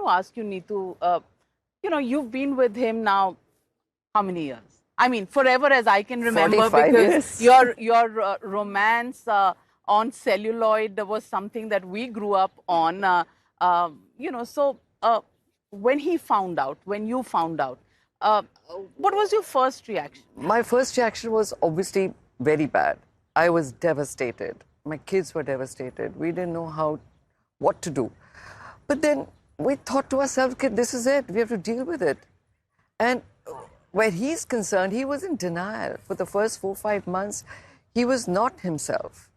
to ask you, Neetu, you've been with him now how many years? I mean, forever as I can remember, 45 because years. your romance on celluloid was something that we grew up on. So when he found out, when you found out, what was your first reaction? My first reaction was obviously very bad. I was devastated. My kids were devastated. We didn't know what to do. But then we thought to ourselves, okay, this is it. We have to deal with it. And where he's concerned, he was in denial. For the first 4-5 months, he was not himself.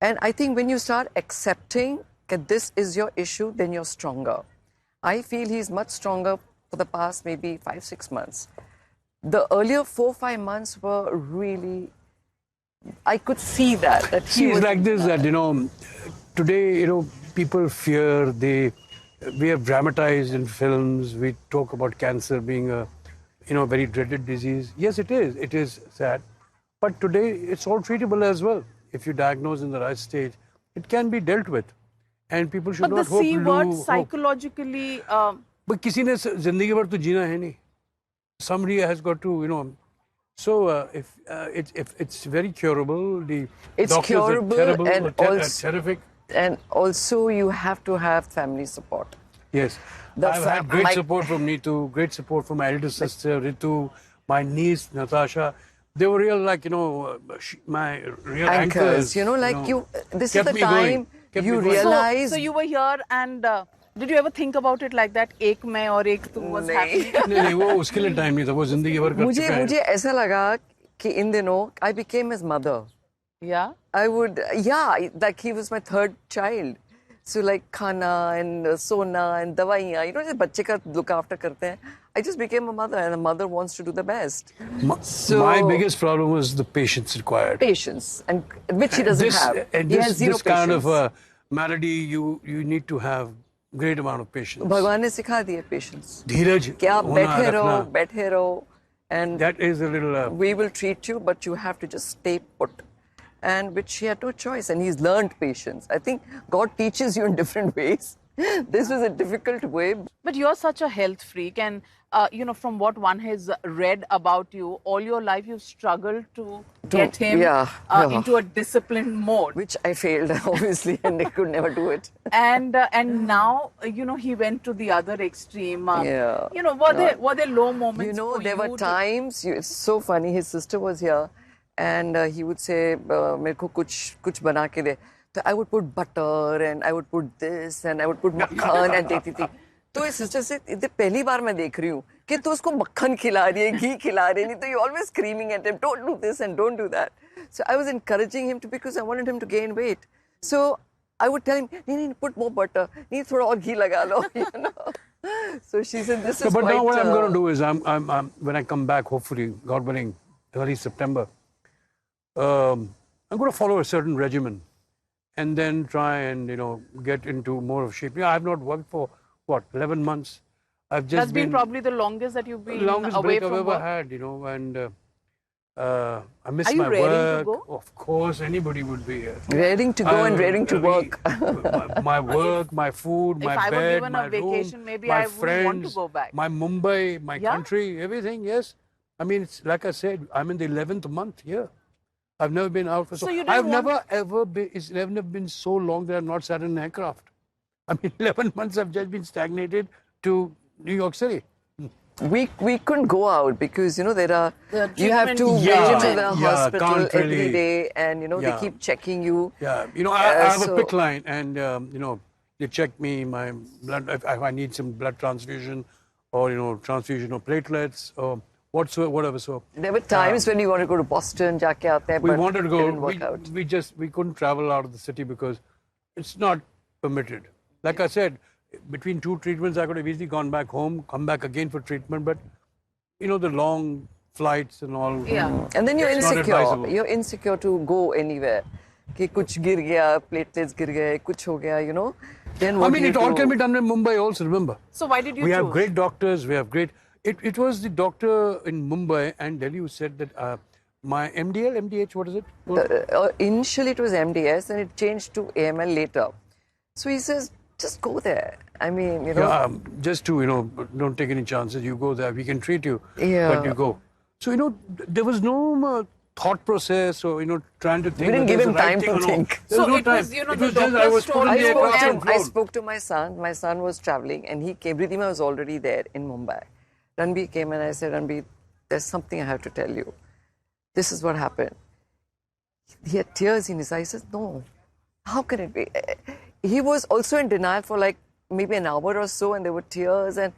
And I think when you start accepting that this is your issue, then you're stronger. I feel he's much stronger for the past maybe 5-6 months. The earlier 4-5 months were really, I could see that he See, was it's like this, that, today, people fear, we have dramatized in films, we talk about cancer being a, very dreaded disease. Yes, it is sad. But today, it's all treatable as well. If you diagnose in the right stage, it can be dealt with. And people should But not the hope, C word psychologically... But किसी ने जिंदगी भर तो जीना है नहीं. Somebody has got to, So if it's very curable, the doctors curable are terrible, and also, terrific. And also you have to have family support. Yes. I've had great support from Neetu, great support from my elder sister, Ritu, my niece, Natasha. They were real, my real anchors. This is the time you realize... So you were here and... did you ever think about it like that? Ek main aur ek tu was happening? नहीं, वो उसके लिए time नहीं था, वो जिंदगी भर कर चुका है. मुझे ऐसा लगा कि इन दिनों I became his mother. Yeah? Like he was my third child. So like khana and sona and dawaiyan, जैसे बच्चे का look after करते हैं. I just became a mother, and a mother wants to do the best. My biggest problem was the patience required. Patience, and which he doesn't have. And he has zero this kind patience. of malady, you need to have great amount of patience. भगवान ने सिखा दिया patience. धीरज कि आप बैठे रहो, and that is a little. We will treat you, but you have to just stay put. And which he had no choice, and he's learned patience. I think God teaches you in different ways. This was a difficult way. But you're such a health freak, and from what one has read about you, all your life you've struggled to get him into a disciplined mode. Which I failed, obviously, and I could never do it. And now, he went to the other extreme. Were there low moments for there you were times, it's so funny, his sister was here, and he would say, मेरे को कुछ बना के दे. So I would put butter and I would put this and I would put makhan and देती थी. तो his sister said, ये पहली बार मैं देख रही हूँ कि तू उसको मक्खन खिला रही है, घी खिला रही है, नहीं तो you always screaming at him, don't do this and don't do that. So I was encouraging him because I wanted him to gain weight. So I would tell him, नहीं, put more butter, नहीं थोड़ा और घी लगा लो, So she said, this is But quite, now what I'm going to do is, I'm when I come back, hopefully, God willing, early September, I'm going to follow a certain regimen. And then try and, get into more of shape. I have not worked for, 11 months. I've just That's been probably the longest that you've been longest away break I've from ever work. had, and I miss Are you my raring work. to go? Of course, anybody would be here. raring to go and raring to work. My work, my food, my If I were bed, given my a vacation, room, maybe my I wouldn't want to friends, go back. my Mumbai, my Yeah? country, everything, yes. I mean, it's like I said, I'm in the 11th month here. I've never been out for So you didn't I've want- never ever been, it's never been so long that I've not sat in an aircraft. I mean, 11 months I've just been stagnated to New York City. We couldn't go out because, there are, The you have to treatment go to regimen. the Yeah, hospital can't every really- day and, they Yeah. keep checking you. Yeah, I have so- a PIC line and, they check me, my blood, if I need some blood transfusion or, transfusion of platelets or whatever. So There were times when we wanted to go to Boston, jaake aate hain, we but wanted to it go, didn't work out. we couldn't travel out of the city because it's not permitted. Like I said, between 2 treatments, I could have easily gone back home, come back again for treatment, but, the long flights and all. Yeah. And then you're It's not insecure. advisable. You're insecure to go anywhere. कि कुछ गिर गया, platelets गिर गए, कुछ हो गया, Then what I mean, do you it all do? can be done in Mumbai also, remember. So why did you We choose? have great doctors, we have great... It was the doctor in Mumbai and Delhi who said that my MDL, MDH, what is it? Initially it was MDS and it changed to AML later. So he says, just go there. I mean, Yeah, just to, don't take any chances. You go there, we can treat you, but Yeah. you go. So, there was no thought process or, trying to think didn't whether give it's the him right time thing to or no. think. There was So no it time. was, It the was just I doctor was put in told the you aircraft and and I flown. spoke to my son. My son was traveling and he came. Ridhima was already there in Mumbai. Ranbir came and I said, Ranbir, there's something I have to tell you. This is what happened. He had tears in his eyes. He says, no, how can it be? He was also in denial for like maybe an hour or so, and there were tears, and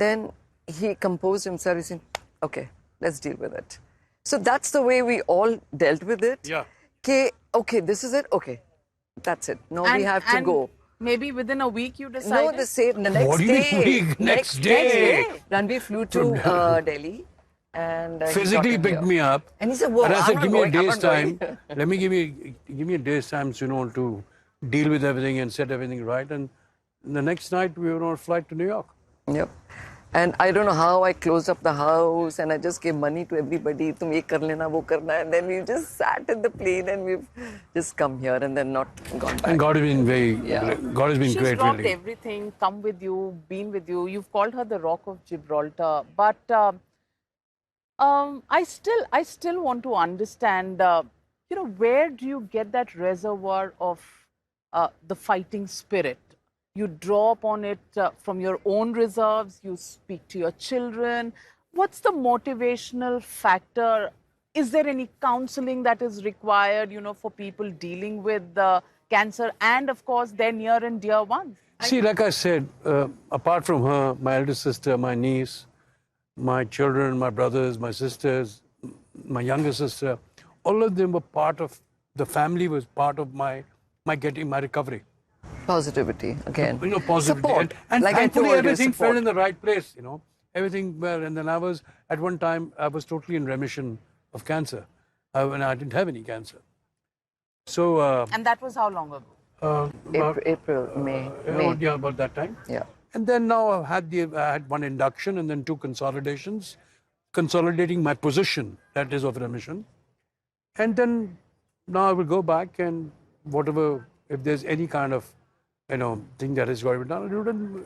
then he composed himself. He said, okay, let's deal with it. So that's the way we all dealt with it. Yeah. Okay, this is it. Okay, that's it. Now we have to and go. maybe within a week you No, decided? the next What do you day. mean week? Next day. Ranbir flew to Delhi and he Physically got picked here. me up. And he said, whoa, And I I'm said, not give me a going, I'm day's not going. time. Let me give me a day's time, to deal with everything and set everything right. And the next night we were on a flight to New York. Yep. And I don't know how I closed up the house and I just gave money to everybody. Tum ye kar lena, wo karna. And then we just sat in the plane and we've just come here and then not gone back. And God has been God has been She's great, dropped really. everything, come with you, been with you. You've called her the Rock of Gibraltar. But I still want to understand, where do you get that reservoir of the fighting spirit? You draw upon it from your own reserves, you speak to your children. What's the motivational factor? Is there any counseling that is required, for people dealing with cancer and, of course, their near and dear ones? See, like I said, apart from her, my elder sister, my niece, my children, my brothers, my sisters, my younger sister, all of them were part of the family. Was part of my getting my recovery. Positivity again. Positivity. Support. And Like I thankfully, told you, everything fell support. in the right place. Everything well. And then at one time, I was totally in remission of cancer, when I didn't have any cancer. So. And that was how long ago? April, May. Yeah, about that time. Yeah. And then now I had one induction and then two consolidations, consolidating my position, that is, of remission. And then now I will go back and whatever, if there's any kind of, thing that is going to be done, I'll do it in